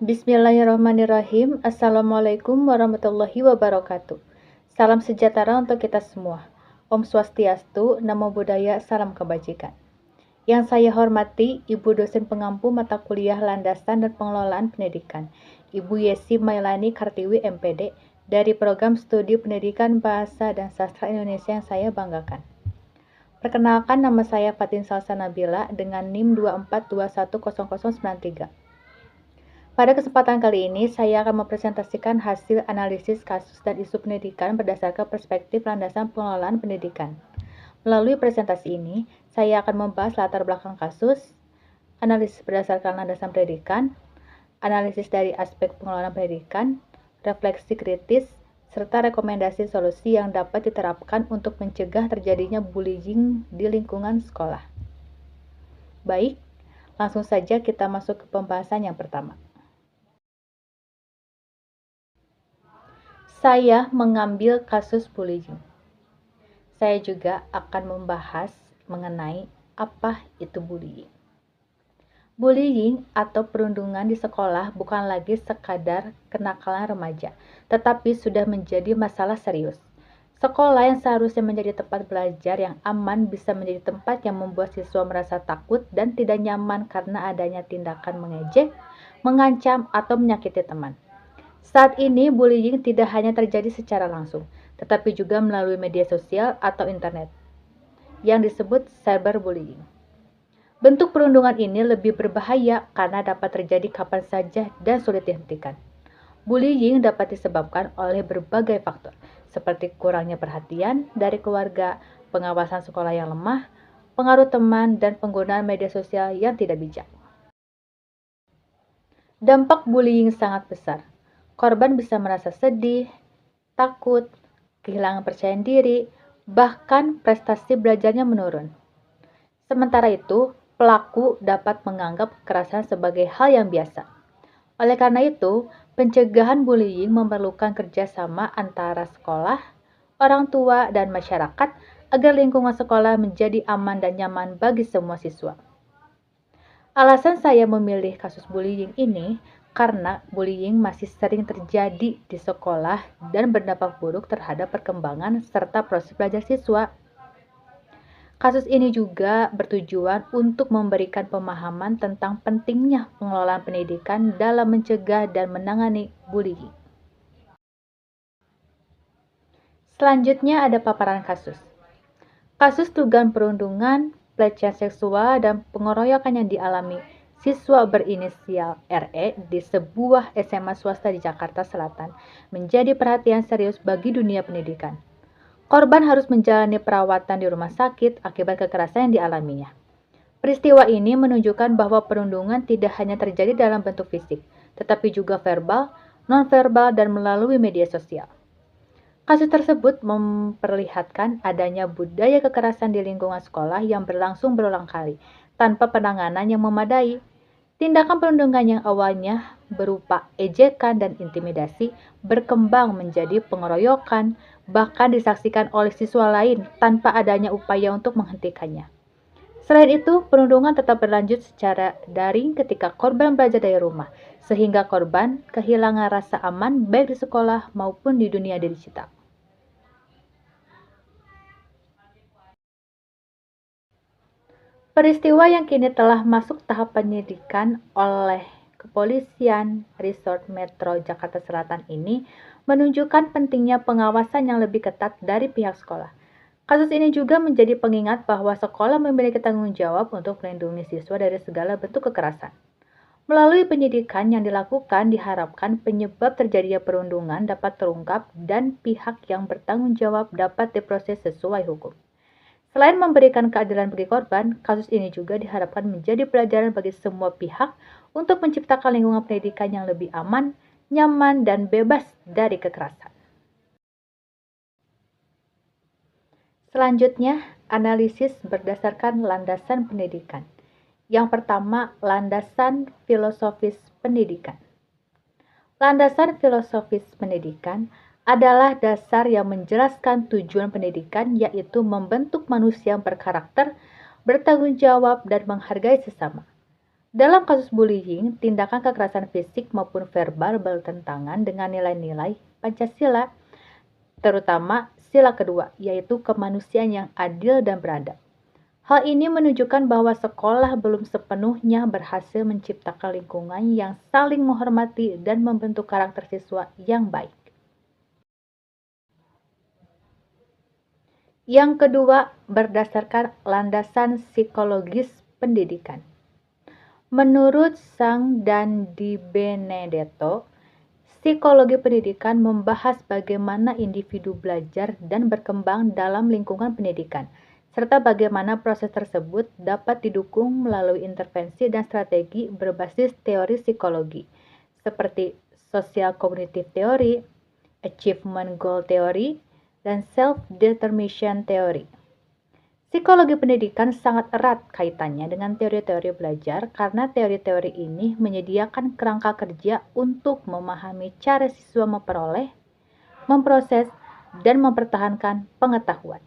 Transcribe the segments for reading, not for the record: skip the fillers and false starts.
Bismillahirrahmanirrahim. Assalamualaikum warahmatullahi wabarakatuh. Salam sejahtera untuk kita semua. Om Swastiastu, Namo Buddhaya, Salam Kebajikan. Yang saya hormati, Ibu dosen pengampu mata kuliah Landasan dan Pengelolaan Pendidikan, Ibu Yesi Mailani Kartiwi MPD, dari Program Studi Pendidikan Bahasa dan Sastra Indonesia yang saya banggakan. Perkenalkan, nama saya Fatin Salsa Nabila dengan NIM 242100093. Pada kesempatan kali ini, saya akan mempresentasikan hasil analisis kasus dan isu pendidikan berdasarkan perspektif landasan pengelolaan pendidikan. Melalui presentasi ini, saya akan membahas latar belakang kasus, analisis berdasarkan landasan pendidikan, analisis dari aspek pengelolaan pendidikan, refleksi kritis, serta rekomendasi solusi yang dapat diterapkan untuk mencegah terjadinya bullying di lingkungan sekolah. Baik, langsung saja kita masuk ke pembahasan yang pertama. Saya mengambil kasus bullying. Saya juga akan membahas mengenai apa itu bullying. Bullying atau perundungan di sekolah bukan lagi sekadar kenakalan remaja, tetapi sudah menjadi masalah serius. Sekolah yang seharusnya menjadi tempat belajar yang aman bisa menjadi tempat yang membuat siswa merasa takut dan tidak nyaman karena adanya tindakan mengejek, mengancam, atau menyakiti teman. Saat ini, bullying tidak hanya terjadi secara langsung, tetapi juga melalui media sosial atau internet, yang disebut cyberbullying. Bentuk perundungan ini lebih berbahaya karena dapat terjadi kapan saja dan sulit dihentikan. Bullying dapat disebabkan oleh berbagai faktor, seperti kurangnya perhatian dari keluarga, pengawasan sekolah yang lemah, pengaruh teman, dan penggunaan media sosial yang tidak bijak. Dampak bullying sangat besar. Korban bisa merasa sedih, takut, kehilangan percaya diri, bahkan prestasi belajarnya menurun. Sementara itu, pelaku dapat menganggap kekerasan sebagai hal yang biasa. Oleh karena itu, pencegahan bullying memerlukan kerjasama antara sekolah, orang tua, dan masyarakat agar lingkungan sekolah menjadi aman dan nyaman bagi semua siswa. Alasan saya memilih kasus bullying ini karena bullying masih sering terjadi di sekolah dan berdampak buruk terhadap perkembangan serta proses belajar siswa. Kasus ini juga bertujuan untuk memberikan pemahaman tentang pentingnya pengelolaan pendidikan dalam mencegah dan menangani bullying. Selanjutnya ada paparan kasus. Kasus dugaan perundungan, pelecehan seksual, dan pengeroyokan yang dialami siswa berinisial RE di sebuah SMA swasta di Jakarta Selatan menjadi perhatian serius bagi dunia pendidikan. Korban harus menjalani perawatan di rumah sakit akibat kekerasan yang dialaminya. Peristiwa ini menunjukkan bahwa perundungan tidak hanya terjadi dalam bentuk fisik, tetapi juga verbal, nonverbal, dan melalui media sosial. Kasus tersebut memperlihatkan adanya budaya kekerasan di lingkungan sekolah yang berlangsung berulang kali, tanpa penanganan yang memadai. Tindakan perundungan yang awalnya berupa ejekan dan intimidasi berkembang menjadi pengeroyokan, bahkan disaksikan oleh siswa lain tanpa adanya upaya untuk menghentikannya. Selain itu, perundungan tetap berlanjut secara daring ketika korban belajar dari rumah, sehingga korban kehilangan rasa aman baik di sekolah maupun di dunia digital. Peristiwa yang kini telah masuk tahap penyidikan oleh Kepolisian Resort Metro Jakarta Selatan ini menunjukkan pentingnya pengawasan yang lebih ketat dari pihak sekolah. Kasus ini juga menjadi pengingat bahwa sekolah memiliki tanggung jawab untuk melindungi siswa dari segala bentuk kekerasan. Melalui penyidikan yang dilakukan, diharapkan penyebab terjadinya perundungan dapat terungkap dan pihak yang bertanggung jawab dapat diproses sesuai hukum. Selain memberikan keadilan bagi korban, kasus ini juga diharapkan menjadi pelajaran bagi semua pihak untuk menciptakan lingkungan pendidikan yang lebih aman, nyaman, dan bebas dari kekerasan. Selanjutnya, analisis berdasarkan landasan pendidikan. Yang pertama, landasan filosofis pendidikan. Landasan filosofis pendidikan adalah dasar yang menjelaskan tujuan pendidikan, yaitu membentuk manusia yang berkarakter, bertanggung jawab, dan menghargai sesama. Dalam kasus bullying, tindakan kekerasan fisik maupun verbal bertentangan dengan nilai-nilai Pancasila, terutama sila kedua, yaitu kemanusiaan yang adil dan beradab. Hal ini menunjukkan bahwa sekolah belum sepenuhnya berhasil menciptakan lingkungan yang saling menghormati dan membentuk karakter siswa yang baik. Yang kedua, berdasarkan landasan psikologis pendidikan. Menurut Sang dan Di Benedetto, psikologi pendidikan membahas bagaimana individu belajar dan berkembang dalam lingkungan pendidikan, serta bagaimana proses tersebut dapat didukung melalui intervensi dan strategi berbasis teori psikologi, seperti social cognitive theory, achievement goal theory, dan self-determination theory. Psikologi pendidikan sangat erat kaitannya dengan teori-teori belajar karena teori-teori ini menyediakan kerangka kerja untuk memahami cara siswa memperoleh, memproses, dan mempertahankan pengetahuan.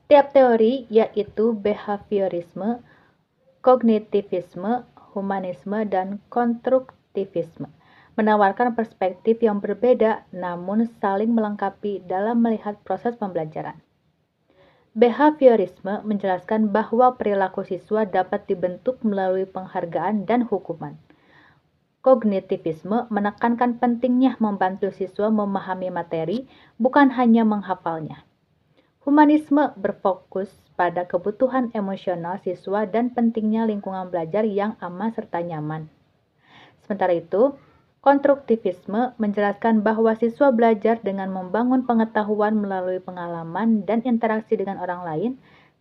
Setiap teori, yaitu behaviorisme, kognitivisme, humanisme, dan konstruktivisme, menawarkan perspektif yang berbeda namun saling melengkapi dalam melihat proses pembelajaran. Behaviorisme menjelaskan bahwa perilaku siswa dapat dibentuk melalui penghargaan dan hukuman. Kognitivisme menekankan pentingnya membantu siswa memahami materi, bukan hanya menghafalnya. Humanisme berfokus pada kebutuhan emosional siswa dan pentingnya lingkungan belajar yang aman serta nyaman. Sementara itu, konstruktivisme menjelaskan bahwa siswa belajar dengan membangun pengetahuan melalui pengalaman dan interaksi dengan orang lain,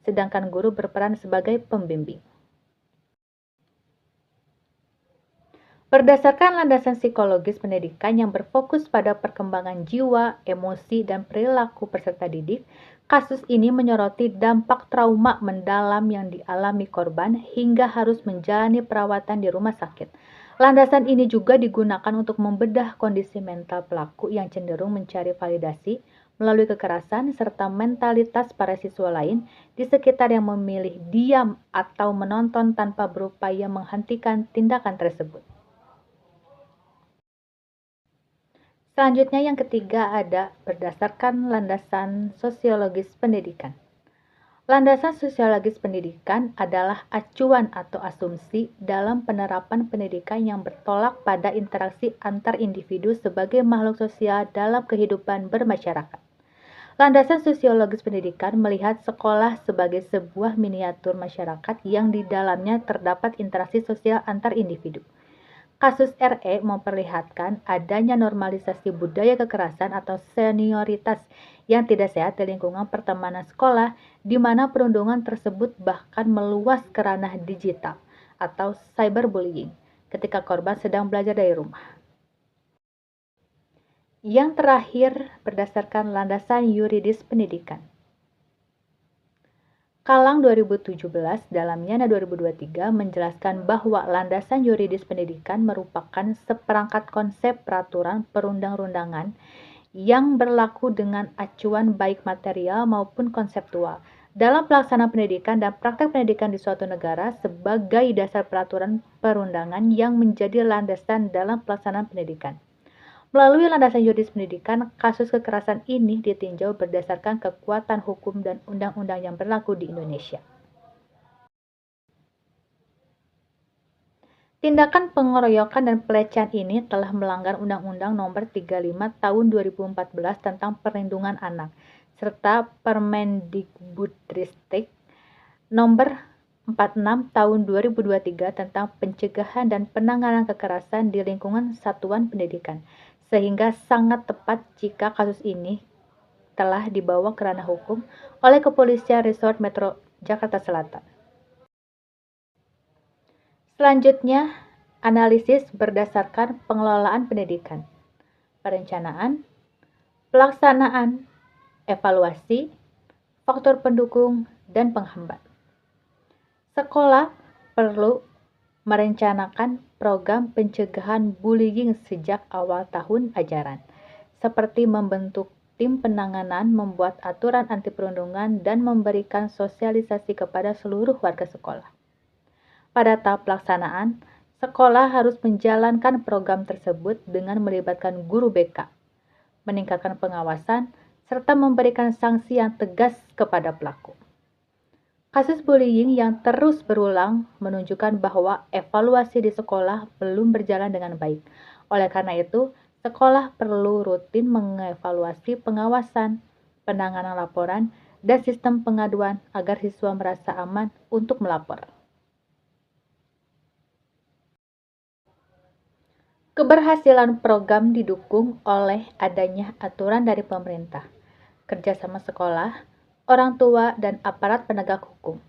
sedangkan guru berperan sebagai pembimbing. Berdasarkan landasan psikologis pendidikan yang berfokus pada perkembangan jiwa, emosi, dan perilaku peserta didik, kasus ini menyoroti dampak trauma mendalam yang dialami korban hingga harus menjalani perawatan di rumah sakit. Landasan ini juga digunakan untuk membedah kondisi mental pelaku yang cenderung mencari validasi melalui kekerasan serta mentalitas para siswa lain di sekitar yang memilih diam atau menonton tanpa berupaya menghentikan tindakan tersebut. Selanjutnya yang ketiga ada berdasarkan landasan sosiologis pendidikan. Landasan sosiologis pendidikan adalah acuan atau asumsi dalam penerapan pendidikan yang bertolak pada interaksi antar individu sebagai makhluk sosial dalam kehidupan bermasyarakat. Landasan sosiologis pendidikan melihat sekolah sebagai sebuah miniatur masyarakat yang di dalamnya terdapat interaksi sosial antar individu. Kasus RE memperlihatkan adanya normalisasi budaya kekerasan atau senioritas yang tidak sehat di lingkungan pertemanan sekolah, di mana perundungan tersebut bahkan meluas ke ranah digital atau cyberbullying ketika korban sedang belajar dari rumah. Yang terakhir, berdasarkan landasan yuridis pendidikan. Kalang 2017 dalam Yana 2023 menjelaskan bahwa landasan yuridis pendidikan merupakan seperangkat konsep peraturan perundang-undangan yang berlaku dengan acuan baik material maupun konseptual dalam pelaksanaan pendidikan dan praktek pendidikan di suatu negara sebagai dasar peraturan perundangan yang menjadi landasan dalam pelaksanaan pendidikan. Melalui landasan yuridis pendidikan, kasus kekerasan ini ditinjau berdasarkan kekuatan hukum dan undang-undang yang berlaku di Indonesia. Tindakan pengeroyokan dan pelecehan ini telah melanggar Undang-Undang Nomor 35 Tahun 2014 tentang Perlindungan Anak, serta Permendikbudristek Nomor 46 Tahun 2023 tentang Pencegahan dan Penanganan Kekerasan di Lingkungan Satuan Pendidikan, sehingga sangat tepat jika kasus ini telah dibawa ke ranah hukum oleh Kepolisian Resort Metro Jakarta Selatan. Selanjutnya, analisis berdasarkan pengelolaan pendidikan, perencanaan, pelaksanaan, evaluasi, faktor pendukung, dan penghambat. Sekolah perlu merencanakan program pencegahan bullying sejak awal tahun ajaran, seperti membentuk tim penanganan membuat aturan anti perundungan dan memberikan sosialisasi kepada seluruh warga sekolah. Pada tahap pelaksanaan, sekolah harus menjalankan program tersebut dengan melibatkan guru BK, meningkatkan pengawasan, serta memberikan sanksi yang tegas kepada pelaku. Kasus bullying yang terus berulang menunjukkan bahwa evaluasi di sekolah belum berjalan dengan baik. Oleh karena itu, sekolah perlu rutin mengevaluasi pengawasan, penanganan laporan, dan sistem pengaduan agar siswa merasa aman untuk melapor. Keberhasilan program didukung oleh adanya aturan dari pemerintah, kerjasama sekolah, orang tua, dan aparat penegak hukum.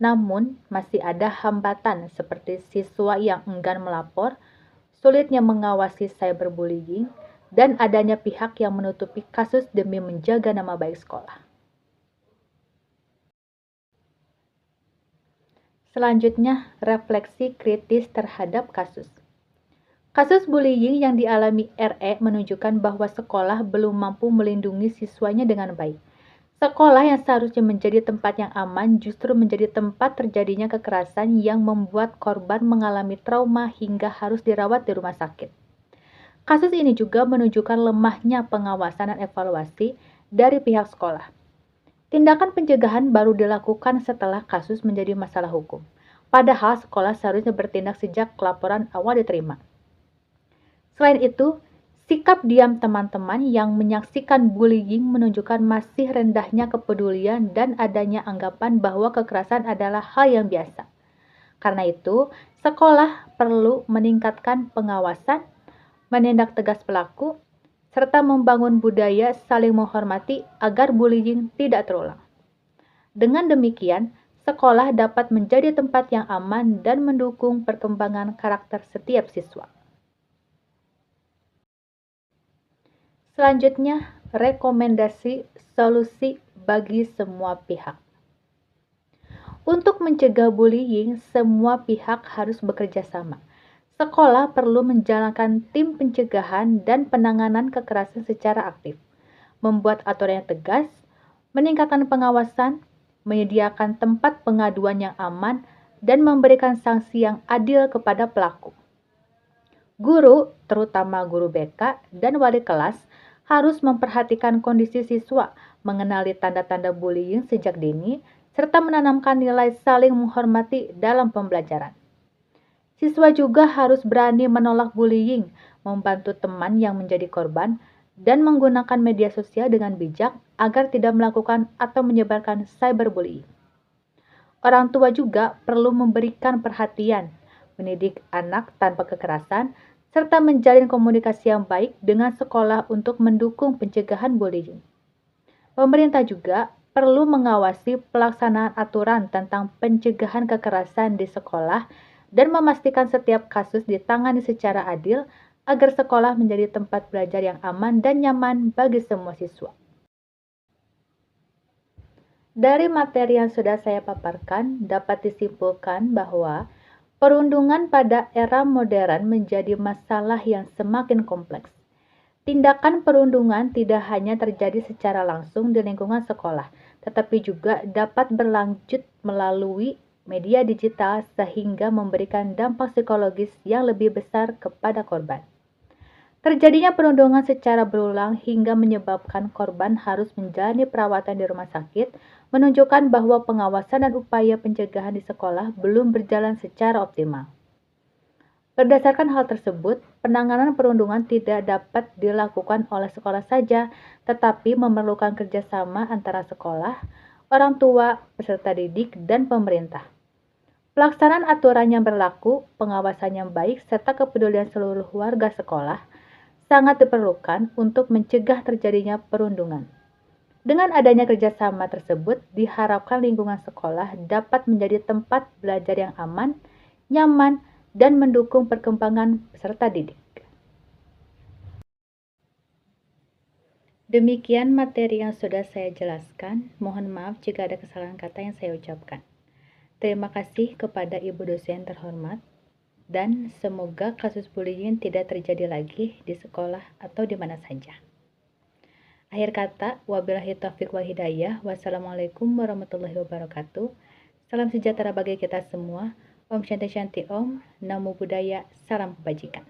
Namun, masih ada hambatan seperti siswa yang enggan melapor, sulitnya mengawasi cyberbullying, dan adanya pihak yang menutupi kasus demi menjaga nama baik sekolah. Selanjutnya, refleksi kritis terhadap kasus. Kasus bullying yang dialami RE menunjukkan bahwa sekolah belum mampu melindungi siswanya dengan baik. Sekolah yang seharusnya menjadi tempat yang aman justru menjadi tempat terjadinya kekerasan yang membuat korban mengalami trauma hingga harus dirawat di rumah sakit. Kasus ini juga menunjukkan lemahnya pengawasan dan evaluasi dari pihak sekolah. Tindakan pencegahan baru dilakukan setelah kasus menjadi masalah hukum. Padahal sekolah seharusnya bertindak sejak laporan awal diterima. Selain itu, sikap diam teman-teman yang menyaksikan bullying menunjukkan masih rendahnya kepedulian dan adanya anggapan bahwa kekerasan adalah hal yang biasa. Karena itu, sekolah perlu meningkatkan pengawasan, menindak tegas pelaku, serta membangun budaya saling menghormati agar bullying tidak terulang. Dengan demikian, sekolah dapat menjadi tempat yang aman dan mendukung perkembangan karakter setiap siswa. Selanjutnya, rekomendasi solusi bagi semua pihak. Untuk mencegah bullying, semua pihak harus bekerja sama. Sekolah perlu menjalankan tim pencegahan dan penanganan kekerasan secara aktif, membuat aturan yang tegas, meningkatkan pengawasan, menyediakan tempat pengaduan yang aman, dan memberikan sanksi yang adil kepada pelaku. Guru, terutama guru BK dan wali kelas, harus memperhatikan kondisi siswa, mengenali tanda-tanda bullying sejak dini, serta menanamkan nilai saling menghormati dalam pembelajaran. Siswa juga harus berani menolak bullying, membantu teman yang menjadi korban, dan menggunakan media sosial dengan bijak agar tidak melakukan atau menyebarkan cyberbullying. Orang tua juga perlu memberikan perhatian, mendidik anak tanpa kekerasan, serta menjalin komunikasi yang baik dengan sekolah untuk mendukung pencegahan bullying. Pemerintah juga perlu mengawasi pelaksanaan aturan tentang pencegahan kekerasan di sekolah dan memastikan setiap kasus ditangani secara adil agar sekolah menjadi tempat belajar yang aman dan nyaman bagi semua siswa. Dari materi yang sudah saya paparkan, dapat disimpulkan bahwa perundungan pada era modern menjadi masalah yang semakin kompleks. Tindakan perundungan tidak hanya terjadi secara langsung di lingkungan sekolah, tetapi juga dapat berlanjut melalui media digital sehingga memberikan dampak psikologis yang lebih besar kepada korban. Terjadinya perundungan secara berulang hingga menyebabkan korban harus menjalani perawatan di rumah sakit menunjukkan bahwa pengawasan dan upaya pencegahan di sekolah belum berjalan secara optimal. Berdasarkan hal tersebut, penanganan perundungan tidak dapat dilakukan oleh sekolah saja, tetapi memerlukan kerjasama antara sekolah, orang tua, peserta didik, dan pemerintah. Pelaksanaan aturan yang berlaku, pengawasan yang baik, serta kepedulian seluruh warga sekolah sangat diperlukan untuk mencegah terjadinya perundungan. Dengan adanya kerjasama tersebut, diharapkan lingkungan sekolah dapat menjadi tempat belajar yang aman, nyaman, dan mendukung perkembangan peserta didik. Demikian materi yang sudah saya jelaskan. Mohon maaf jika ada kesalahan kata yang saya ucapkan. Terima kasih kepada Ibu dosen terhormat, dan semoga kasus bullying tidak terjadi lagi di sekolah atau di mana saja. Akhir kata, wabillahi taufiq wal hidayah. Wassalamualaikum warahmatullahi wabarakatuh. Salam sejahtera bagi kita semua. Om Shanti Shanti Om. Namo Buddhaya. Salam kebajikan.